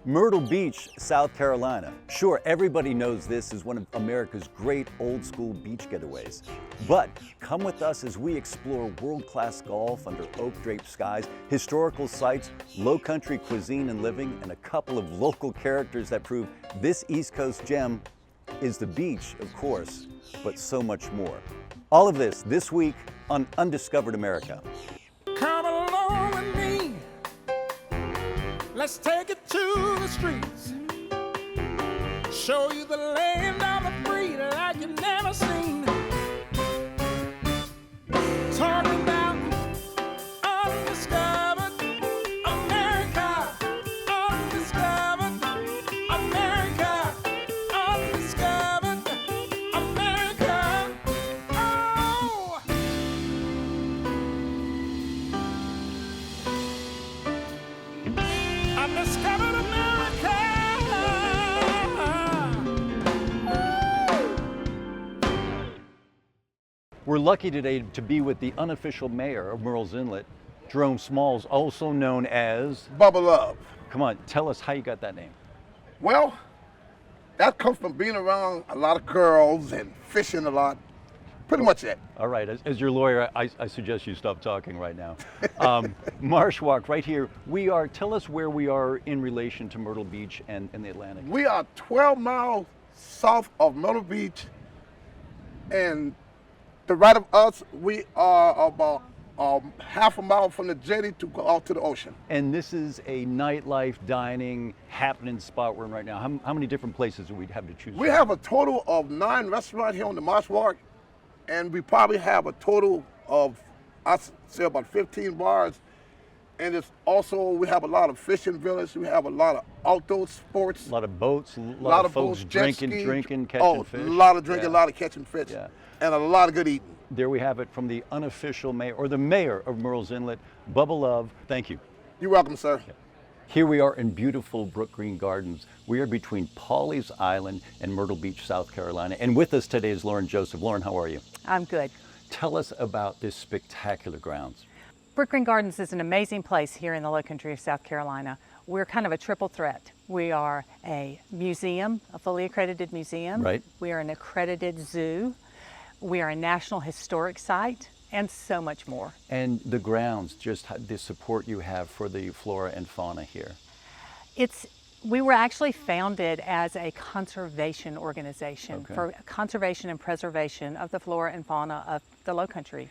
Myrtle Beach, South Carolina. Sure, everybody knows this is one of America's great old school beach getaways. But come with us as we explore world-class golf under oak-draped skies, historical sites, low-country cuisine and living, and a couple of local characters that prove this East Coast gem is the beach, of course, but so much more. All of this week on Undiscovered America. Come along with me. Let's take it to the streets. Show you the land of the free like you've never seen. Talking about undiscovered America. Undiscovered America. Undiscovered America. Oh! Undiscovered America. We're lucky today to be with the unofficial mayor of Murrells Inlet, Jerome Smalls, also known as... Bubba Love. Come on, tell us how you got that name. Well, that comes from being around a lot of girls and fishing a lot. Pretty much it. All right, as your lawyer, I suggest you stop talking right now. Marsh Walk, right here. Tell us where we are in relation to Myrtle Beach and the Atlantic. We are 12 miles south of Myrtle Beach, and to right of us, we are about half a mile from the jetty to go out to the ocean. And this is a nightlife, dining, happening spot we're in right now. How many different places do we have to choose We from? have a total of 9 restaurants here on the Marsh Walk, and we probably have a total of, I'd say, about 15 bars. And it's also, we have a lot of fishing villages. We have a lot of outdoor sports. A lot of boats, a lot of folks boats, jet drinking, skis. catching fish. A lot of drinking, Yeah. a lot of catching fish, Yeah. and a lot of good eating. There we have it from the unofficial mayor, or the mayor of Murrells Inlet, Bubba Love. Thank you. You're welcome, sir. Here we are in beautiful Brookgreen Gardens. We are between Pawleys Island and Myrtle Beach, South Carolina. And with us today is Lauren Joseph. Lauren, how are you? I'm good. Tell us about this spectacular grounds. Brookgreen Gardens is an amazing place here in the low country of South Carolina. We're kind of a triple threat. We are a museum, a fully accredited museum. Right. We are an accredited zoo. We are a National Historic Site, and so much more. And the grounds, just the support you have for the flora and fauna here. We were actually founded as a conservation organization for conservation and preservation of the flora and fauna of the low country.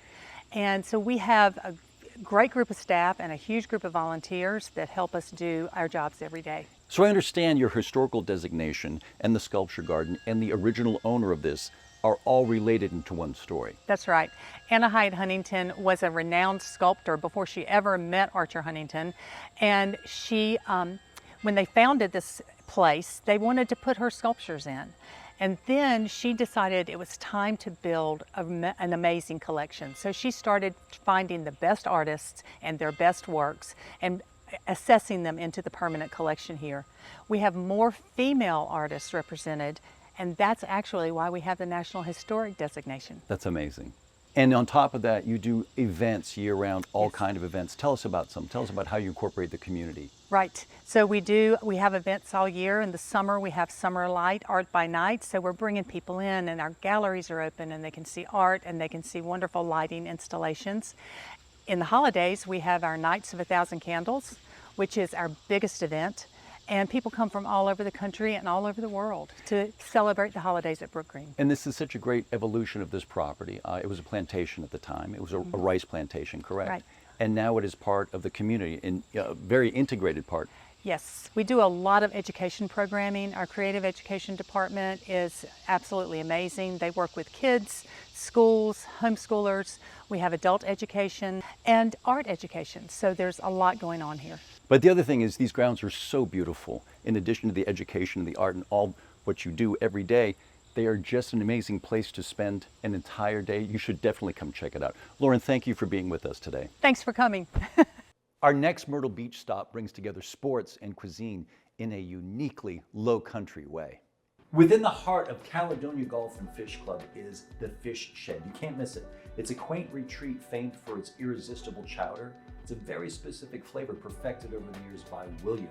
And so we have a great group of staff and a huge group of volunteers that help us do our jobs every day. So I understand your historical designation and the sculpture garden and the original owner of this are all related into one story. That's right. Anna Hyde Huntington was a renowned sculptor before she ever met Archer Huntington. And she, when they founded this place, they wanted to put her sculptures in. And then she decided it was time to build an amazing collection. So she started finding the best artists and their best works and assessing them into the permanent collection here. We have more female artists represented, and that's actually why we have the National Historic designation. That's amazing. And on top of that, you do events year-round, all Yes. kind of events. Tell us about some. Tell us about how you incorporate the community. Right. So we have events all year. In the summer, we have Summer Light, Art by Night. So we're bringing people in, and our galleries are open, and they can see art, and they can see wonderful lighting installations. In the holidays, we have our Nights of 1,000 Candles, which is our biggest event. And people come from all over the country and all over the world to celebrate the holidays at Brookgreen. And this is such a great evolution of this property. It was a plantation at the time. It was a rice plantation, correct? Right. And now it is part of the community, in a very integrated part. Yes, we do a lot of education programming. Our creative education department is absolutely amazing. They work with kids, schools, homeschoolers. We have adult education and art education. So there's a lot going on here. But the other thing is these grounds are so beautiful. In addition to the education and the art and all what you do every day, they are just an amazing place to spend an entire day. You should definitely come check it out. Lauren, thank you for being with us today. Thanks for coming. Our next Myrtle Beach stop brings together sports and cuisine in a uniquely low country way. Within the heart of Caledonia Golf and Fish Club is the Fish Shed. You can't miss it. It's a quaint retreat famed for its irresistible chowder. It's a very specific flavor perfected over the years by William.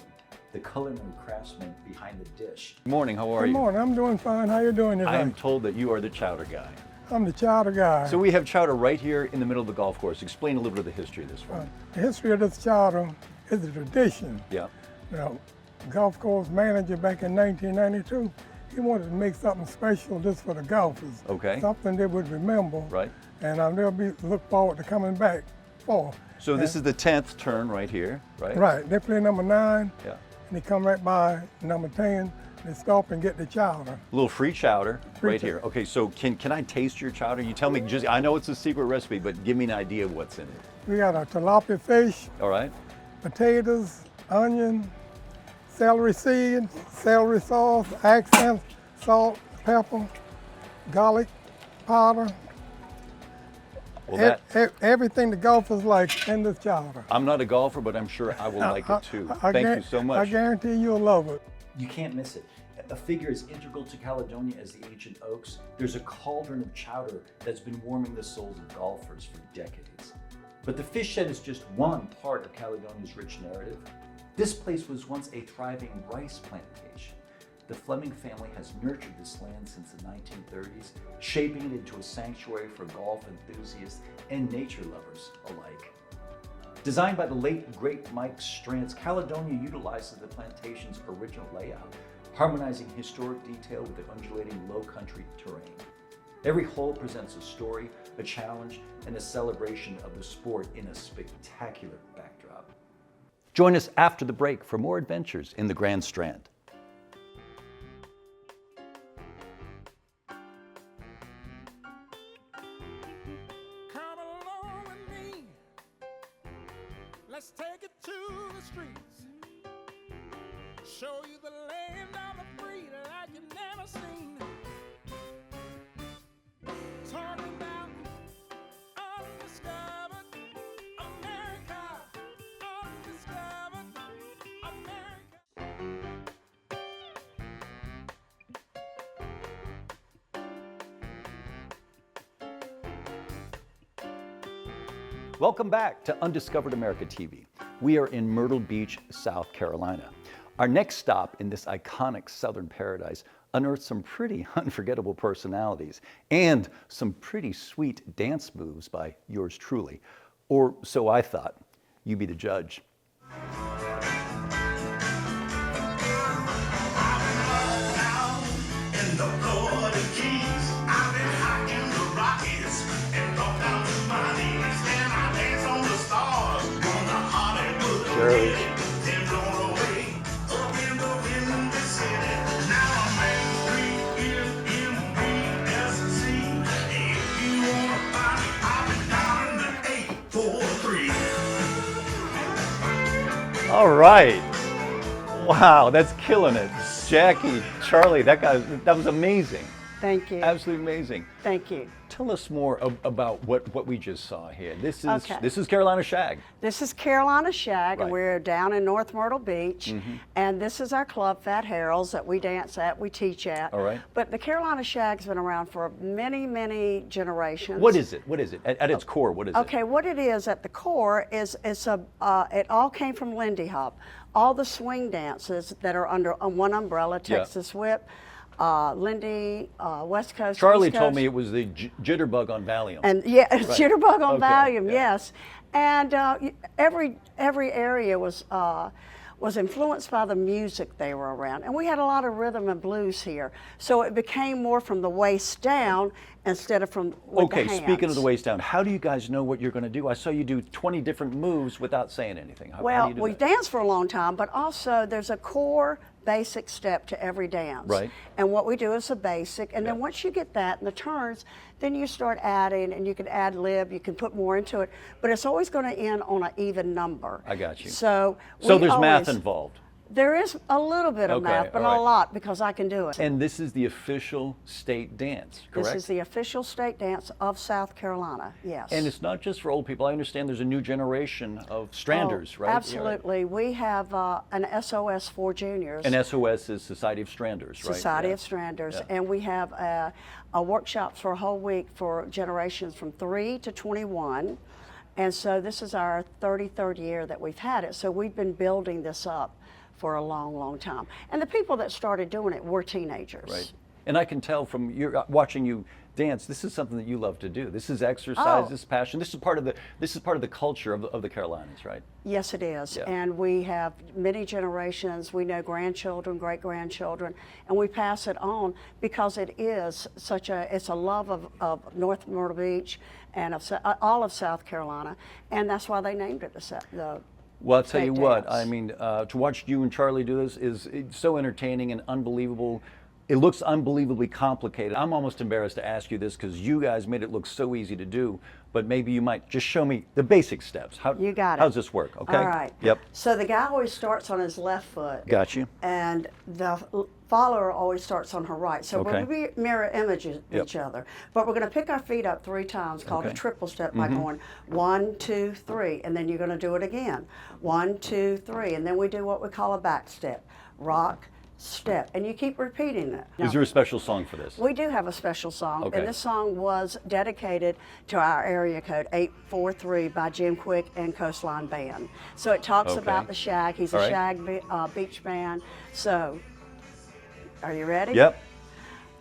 the culinary craftsman behind the dish. Good morning, how are Good you? morning, I'm doing fine. How you doing today? I am told that you are the chowder guy. I'm the chowder guy. So we have chowder right here in the middle of the golf course. Explain a little bit of the history of this one. The history of this chowder is a tradition. Yeah. Golf course manager back in 1992, he wanted to make something special just for the golfers. Okay. Something they would remember. Right. And they'll look forward to coming back for. So this is the 10th turn right here, right? Right. They play number 9. Yeah. And they come right by number 10. They stop and get the chowder. A little free chowder right chowder. here. Okay, so can I taste your chowder? You tell me, I know it's a secret recipe, but give me an idea of what's in it. We got a tilapia fish, All right. potatoes, onion, celery seed, celery sauce, accents, salt, pepper, garlic powder. Well, Everything the golfers like in this chowder. I'm not a golfer, but I'm sure I will like it too. Thank you so I much. guarantee you'll love it. You can't miss it. A figure as integral to Caledonia as the ancient oaks, there's a cauldron of chowder that's been warming the souls of golfers for decades. But the fish shed is just one part of Caledonia's rich narrative. This place was once a thriving rice plantation. The Fleming family has nurtured this land since the 1930s, shaping it into a sanctuary for golf enthusiasts and nature lovers alike. Designed by the late, great Mike Strand, Caledonia utilizes the plantation's original layout, harmonizing historic detail with the undulating low-country terrain. Every hole presents a story, a challenge, and a celebration of the sport in a spectacular backdrop. Join us after the break for more adventures in the Grand Strand. Come along with me. Let's take it to the streets. Show you the land of the free like you've never seen. Talking about undiscovered America. Undiscovered America. Welcome back to Undiscovered America TV. We are in Myrtle Beach, South Carolina. Our next stop in this iconic southern paradise unearthed some pretty unforgettable personalities and some pretty sweet dance moves by yours truly. Or so I thought. You be the judge. Sure. All right. Wow, that's killing it. Jackie, Charlie, that was amazing. Thank you. Absolutely amazing. Thank you. Tell us more about what we just saw here. This is Okay. this is Carolina Shag. This is Carolina Shag, Right. and we're down in North Myrtle Beach. And this is our club, Fat Harold's, that we dance at, we teach at. All right. But the Carolina Shag's been around for many, many generations. What is it? What is it? At its core, what is it? Okay, what it is at the core is it all came from Lindy Hop. All the swing dances that are under one umbrella, Yeah. Texas Whip, Lindy, West Coast. Charlie East told Coast. me it was the jitterbug on Valium. And yeah, jitterbug on Okay, Valium, yeah. yes. And every area was influenced by the music they were around. And we had a lot of rhythm and blues here. So it became more from the waist down instead of from with the hands. Speaking of the waist down, how do you guys know what you're going to do? I saw you do 20 different moves without saying anything. How do Well, you do we that? danced for a long time, but also there's a core basic step to every dance. Right. And what we do is a basic, and then once you get that and the turns, then you start adding, and you can add lib, you can put more into it, but it's always going to end on an even number. I got you. So So we there's math always- involved. There is a little bit of Okay, math, but all right. not a lot because I can do it. And this is the official state dance, correct? This is the official state dance of South Carolina, yes. And it's not just for old people. I understand there's a new generation of Stranders, Oh, right? Absolutely. We have an SOS for juniors. And SOS is Society of Stranders, right? Society Yeah. of Stranders, Yeah. and we have a workshop for a whole week for generations from 3 to 21, and so this is our 33rd year that we've had it. So we've been building this up for a long, long time. And the people that started doing it were teenagers. Right. And I can tell from watching you dance, this is something that you love to do. This is exercise, Oh. this is passion. This is part of the culture of the Carolinas, right? Yes, it is. Yeah. And we have many generations. We know grandchildren, great-grandchildren, and we pass it on because it is it's a love of North Myrtle Beach and of all of South Carolina, and that's why they named it the Well, I'll tell you state what, dance. I mean, to watch you and Charlie do this it's so entertaining and unbelievable. It looks unbelievably complicated. I'm almost embarrassed to ask you this because you guys made it look so easy to do, but maybe you might just show me the basic steps. You got it. How does this work, okay? All right. Yep. So the guy always starts on his left foot. Got you. And the follower always starts on her right. So Okay. we'll mirror images Yep. each other. But we're going to pick our feet up 3 times, called a Okay. triple step, by going 1, 2, 3, and then you're going to do it again. 1, 2, 3, and then we do what we call a back step. Rock, step, and you keep repeating it. Is there a special song for this? We do have a special song, Okay. and this song was dedicated to our area code 843 by Jim Quick and Coastline Band. So it talks Okay. about the Shag. He's All a right. Shag beach band. So, are you ready? Yep.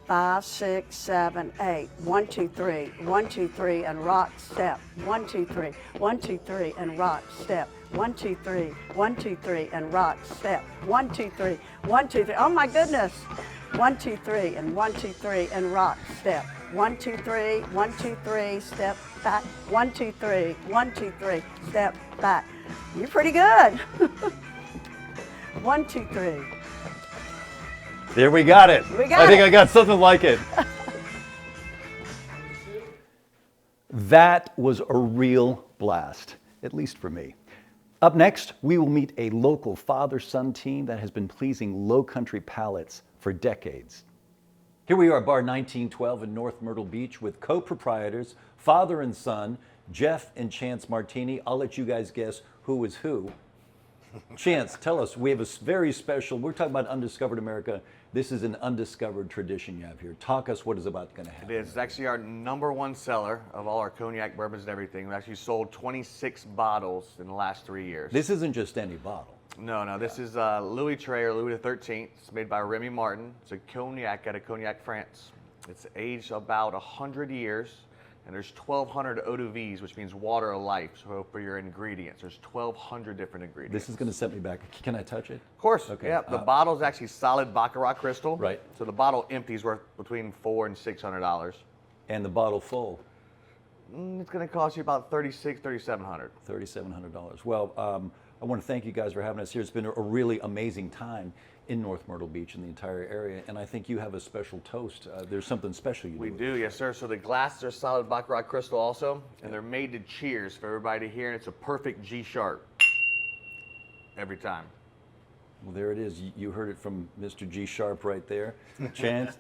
5, 6, 7, 8. 1, 2, 3. 1, 2, 3, and rock, step. 1, 2, 3. 1, 2, 3, and rock, step. 1, 2, 3. 1, 2, 3, and rock, step. 1, 2, 3. 1, 2, 3. Oh my goodness. 1, 2, 3, and 1, 2, 3, and rock, step. 1, 2, 3. 1, 2, 3, step back. 1, 2, 3. 1, 2, 3, step back. You're pretty good. 1, 2, 3. There we got it. We got I think it. I got something like it. That was a real blast, at least for me. Up next, we will meet a local father-son team that has been pleasing low-country palates for decades. Here we are at Bar 1912 in North Myrtle Beach with co-proprietors, father and son, Jeff and Chance Martini. I'll let you guys guess who is who. Chance, tell us, we have a very special, we're talking about undiscovered America. This is an undiscovered tradition you have here. Talk us what is about going to happen. It is. It's actually our #1 seller of all our cognac, bourbons, and everything. We actually sold 26 bottles in the last 3 years. This isn't just any bottle. No, this is Louis Trey, or Louis XIII. It's made by Remy Martin. It's a cognac out of Cognac, France. It's aged about 100 years, and there's 1,200 eau de vie, which means water of life. So for your ingredients, there's 1,200 different ingredients. This is going to set me back. Can I touch it? Of course. Okay. Yeah. The bottle is actually solid Baccarat crystal. Right. So the bottle empty is worth between $400 and $600. And the bottle full, It's going to cost you about $3,600, $3,700. $3,700. Well, I want to thank you guys for having us here. It's been a really amazing time in North Myrtle Beach and the entire area, and I think you have a special toast. There's something special you do. We do, yes, sir. So the glasses are solid Baccarat crystal also, and they're made to cheers for everybody to hear, and it's a perfect G sharp every time. Well, there it is. You heard it from Mr. G Sharp right there. Chance,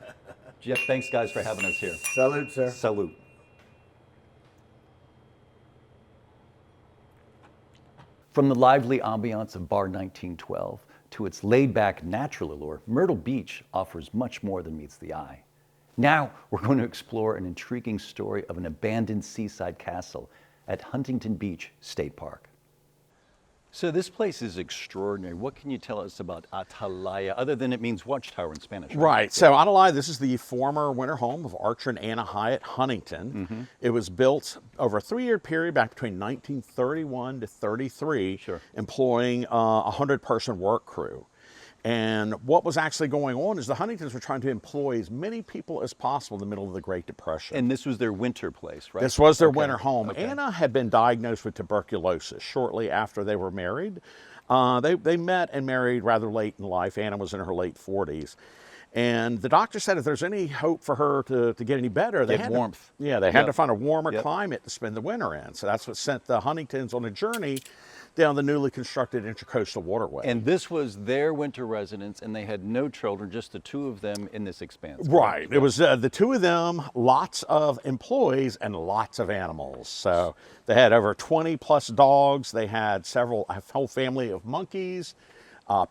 Jeff, thanks guys for having us here. Salute, sir. Salute. From the lively ambiance of Bar 1912 to its laid-back natural allure, Myrtle Beach offers much more than meets the eye. Now, we're going to explore an intriguing story of an abandoned seaside castle at Huntington Beach State Park. So this place is extraordinary. What can you tell us about Atalaya, other than it means watchtower in Spanish? Right. So Atalaya, this is the former winter home of Archer and Anna Hyatt Huntington. It was built over a 3-year period back between 1931 to 33, employing a 100-person work crew. And what was actually going on is the Huntingtons were trying to employ as many people as possible in the middle of the Great Depression. And this was their winter place, right? This was their winter home. Okay. Anna had been diagnosed with tuberculosis shortly after they were married. They met and married rather late in life. Anna was in her late 40s. And the doctor said if there's any hope for her to get any better, they had warmth. they had to find a warmer Yep. climate to spend the winter in. So that's what sent the Huntingtons on a journey down the newly constructed Intracoastal Waterway. And this was their winter residence, and they had no children, just the two of them in this expanse. Right. It was the two of them, lots of employees, and lots of animals. So they had over 20 plus dogs. They had a whole family of monkeys,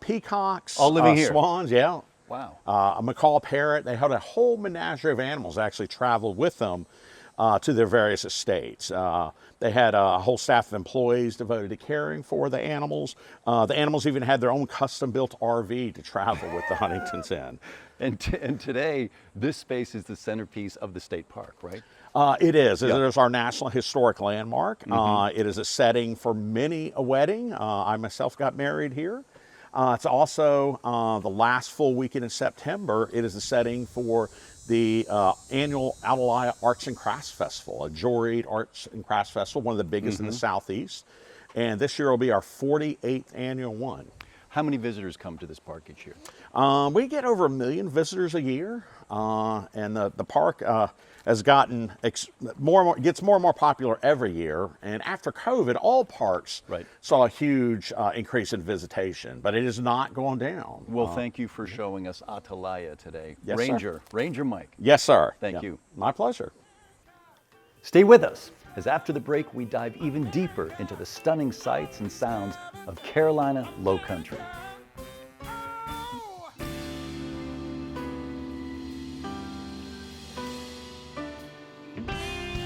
peacocks, All living here. swans, yeah. Wow. A macaw parrot. They had a whole menagerie of animals actually traveled with them to their various estates. They had a whole staff of employees devoted to caring for the animals. The animals even had their own custom-built RV to travel with the Huntingtons in. And today, this space is the centerpiece of the state park, right? It is. Yeah. It is our National Historic Landmark. It is a setting for many a wedding. I myself got married here. It's also the last full weekend in September. It is the setting for the annual Atalaya Arts and Crafts Festival, a juried arts and crafts festival, one of the biggest in the Southeast. And this year will be our 48th annual one. How many visitors come to this park each year? We get over 1 million visitors a year, and the park has gotten gets more and more popular every year. And after COVID, all parks saw a huge increase in visitation, but it is not going down. Well, thank you for showing us Atalaya today. Yes, Ranger, sir. Ranger Mike. Yes, sir. Thank you. My pleasure. Stay with us, as after the break, we dive even deeper into the stunning sights and sounds of Carolina Low Country.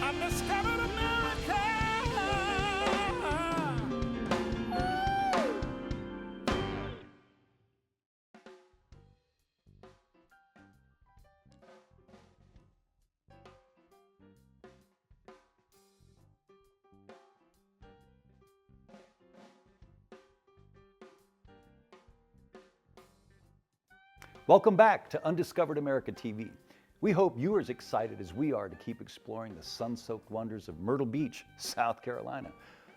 I discovered America. Welcome back to Undiscovered America TV. We hope you are as excited as we are to keep exploring the sun-soaked wonders of Myrtle Beach, South Carolina.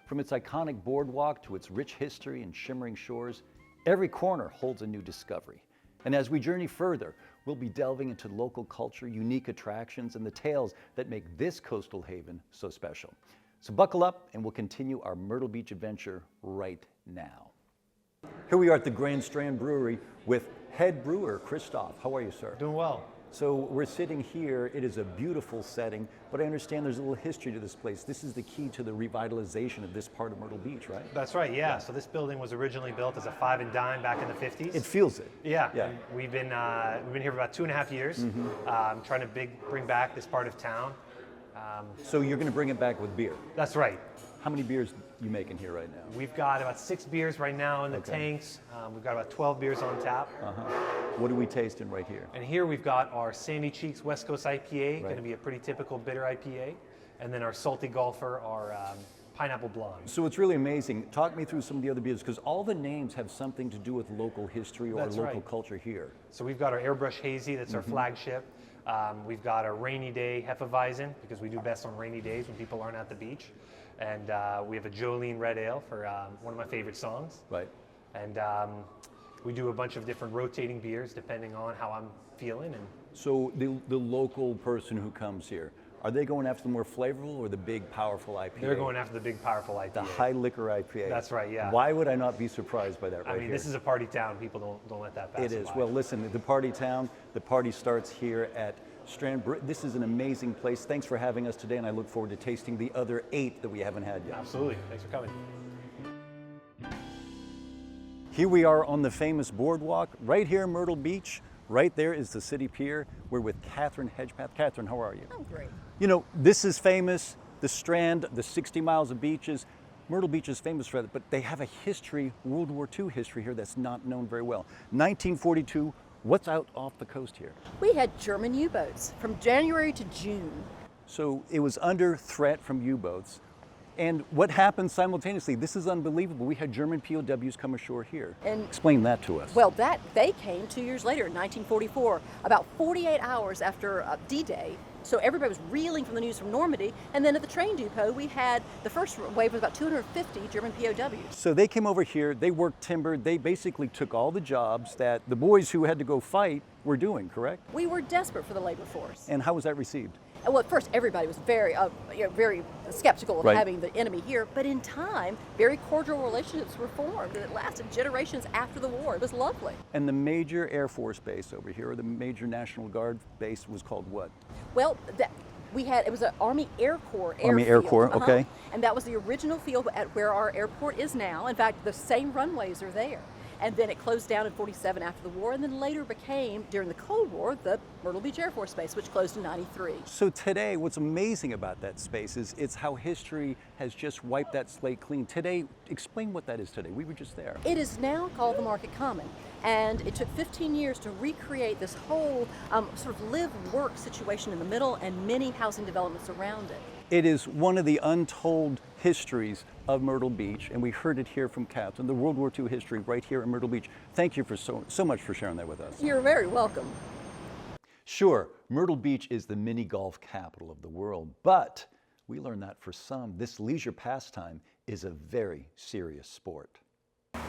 From its iconic boardwalk to its rich history and shimmering shores, every corner holds a new discovery. And as we journey further, we'll be delving into local culture, unique attractions, and the tales that make this coastal haven so special. So buckle up and we'll continue our Myrtle Beach adventure right now. Here we are at the Grand Strand Brewery with head brewer Christoph. How are you, sir? Doing well. So we're sitting here. It is a beautiful setting, but I understand there's a little history to this place. This is the key to the revitalization of this part of Myrtle Beach, right? That's right, yeah. So this building was originally built as a 5 and dime back in the 50s. It feels it. Yeah. Yeah. And we've been here for about 2.5 years, trying to bring back this part of town. So you're going to bring it back with beer. That's right. How many beers you making here right now? We've got about 6 beers right now in the tanks. We've got about 12 beers on tap. What are we tasting right here? And here we've got our Sandy Cheeks West Coast IPA, going to be a pretty typical bitter IPA. And then our Salty Golfer, our Pineapple Blonde. So it's really amazing. Talk me through some of the other beers, because all the names have something to do with local history or That's local right. culture here. So we've got our Airbrush Hazy, that's our flagship. We've got our Rainy Day Hefeweizen, because we do best on rainy days when people aren't at the beach. And we have a Jolene Red Ale for one of my favorite songs. Right. And we do a bunch of different rotating beers depending on how I'm feeling. And So the local person who comes here, are they going after the more flavorful or the big, powerful IPA? they're going after the big, powerful IPA. The high liquor IPA. That's right, yeah. Why would I not be surprised by that right I mean, here? this is a party town. People don't let that pass It is. by. Well, listen, the party town, the party starts here at Strand. This is an amazing place. Thanks for having us today, and I look forward to tasting the other 8 that we haven't had yet. Absolutely. Thanks for coming. Here we are on the famous boardwalk, right here in Myrtle Beach. Right there is the city pier. We're with Catherine Hedgepath. Catherine, how are you? I'm great. You know, this is famous, the Strand, the 60 miles of beaches. Myrtle Beach is famous for that, but they have a history, World War II history here that's not known very well. 1942, what's out off the coast here? We had German U-boats from January to June. So it was under threat from U-boats. And what happened simultaneously? This is unbelievable. We had German POWs come ashore here. And explain that to us. well, they came 2 years later in 1944, about 48 hours after D-Day. So everybody was reeling from the news from Normandy. And then at the train depot, we had the first wave was about 250 German POWs. So they came over here, they worked timber, they basically took all the jobs that the boys who had to go fight were doing, correct? We were desperate for the labor force. And how was that received? Well, at first, everybody was very skeptical of Right. having the enemy here. But in time, very cordial relationships were formed, and it lasted generations after the war. It was lovely. And the major Air Force base over here, or the major National Guard base, was called what? Well, it was an Army Air Corps airfield. Army Air Corps, okay. And that was the original field at where our airport is now. In fact, the same runways are there. and then it closed down in 47 after the war, and then later became, during the Cold War, the Myrtle Beach Air Force Base, which closed in 93. So today, what's amazing about that space is it's how history has just wiped that slate clean. Today, explain what that is today. We were just there. It is now called the Market Common, and it took 15 years to recreate this whole sort of live-work situation in the middle and many housing developments around it. It is one of the untold histories of Myrtle Beach, and we heard it here from Captain, the World War II history right here in Myrtle Beach. Thank you for so much for sharing that with us. You're very welcome. Sure, Myrtle Beach is the mini golf capital of the world, but we learned that for some, this leisure pastime is a very serious sport.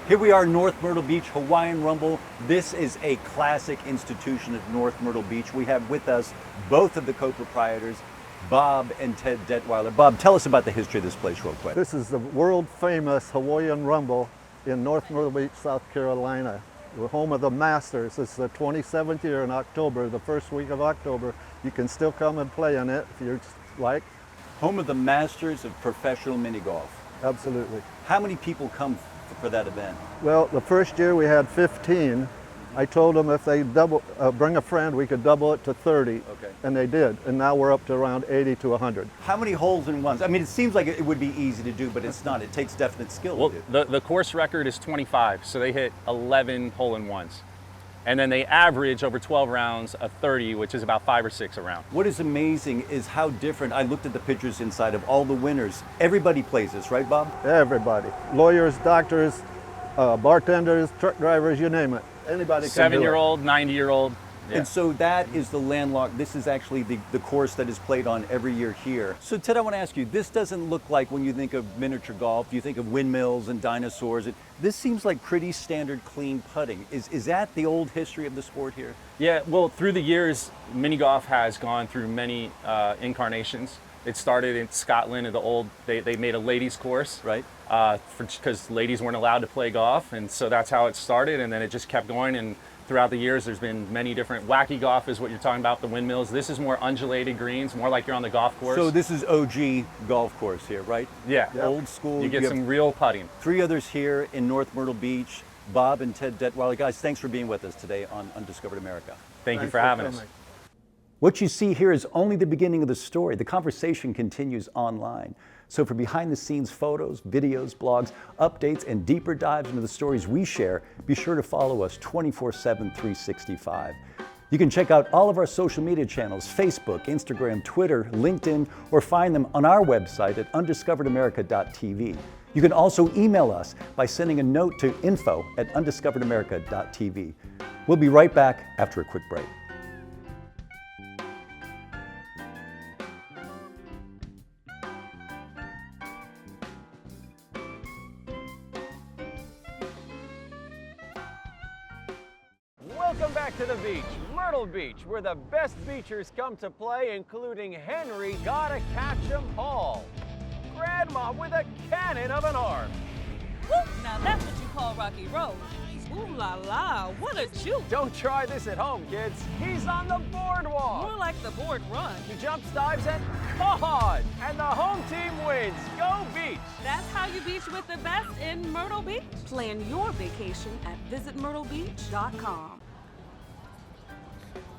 Here we are, North Myrtle Beach, Hawaiian Rumble. This is a classic institution of North Myrtle Beach. We have with us both of the co-proprietors, Bob and Ted Detweiler. Bob, tell us about the history of this place real quick. This is the world famous Hawaiian Rumble in North Myrtle Beach, South Carolina. We're home of the Masters. It's the 27th year in October, the first week of October. You can still come and play in it if you'd like. Home of the Masters of professional mini golf. Absolutely. How many people come for that event? Well, the first year we had 15. I told them if they bring a friend, we could double it to 30. Okay. And they did. And now we're up to around 80 to 100. How many holes in ones? I mean, it seems like it would be easy to do, but it's not. It takes definite skill. Well, to do. the course record is 25, so they hit 11 hole-in-ones. And then they average over 12 rounds a 30, which is about 5 or 6 a round. What is amazing is how different. I looked at the pictures inside of all the winners. Everybody plays this, right, Bob? Everybody. Lawyers, doctors, bartenders, truck drivers, you name it. Anybody can do it. 7-year-old, 90-year-old. Yeah. And so that is the landlocked, this is actually the course that is played on every year here. So Ted, I want to ask you, this doesn't look like when you think of miniature golf, you think of windmills and dinosaurs. This seems like pretty standard clean putting. Is that the old history of the sport here? Yeah, well, through the years, mini golf has gone through many incarnations. It started in Scotland, they made a ladies course. Right. Because ladies weren't allowed to play golf, and so that's how it started, and then it just kept going, and throughout the years there's been many different. Wacky golf is what you're talking about, the windmills. This is more undulated greens, more like you're on the golf course. So this is OG golf course here, right? Yeah. Old school. You get some real putting. 3 others here in North Myrtle Beach, Bob and Ted Detweiler. Guys, thanks for being with us today on Undiscovered America. Thank you for having us. What you see here is only the beginning of the story. The conversation continues online. So for behind-the-scenes photos, videos, blogs, updates, and deeper dives into the stories we share, be sure to follow us 24/7, 365. You can check out all of our social media channels, Facebook, Instagram, Twitter, LinkedIn, or find them on our website at undiscoveredamerica.tv. You can also email us by sending a note to info@undiscoveredamerica.tv. We'll be right back after a quick break. Welcome back to the beach, Myrtle Beach, where the best beachers come to play, including Henry Gotta Catch 'em Hall. Grandma with a cannon of an arm. Whoop, now that's what you call Rocky Road. Ooh la la, what a juke. Don't try this at home, kids. He's on the boardwalk. More like the board run. He jumps, dives, and caught! And the home team wins. Go Beach! That's how you beach with the best in Myrtle Beach. Plan your vacation at visitmyrtlebeach.com.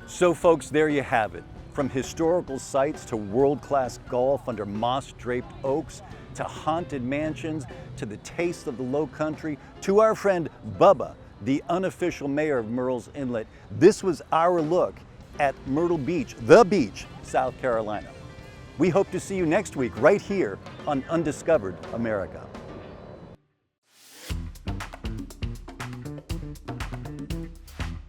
So folks, there you have it. From historical sites to world-class golf under moss-draped oaks, to haunted mansions, to the taste of the low country, to our friend Bubba, the unofficial mayor of Murrells Inlet. This was our look at Myrtle Beach, the beach, South Carolina. We hope to see you next week right here on Undiscovered America.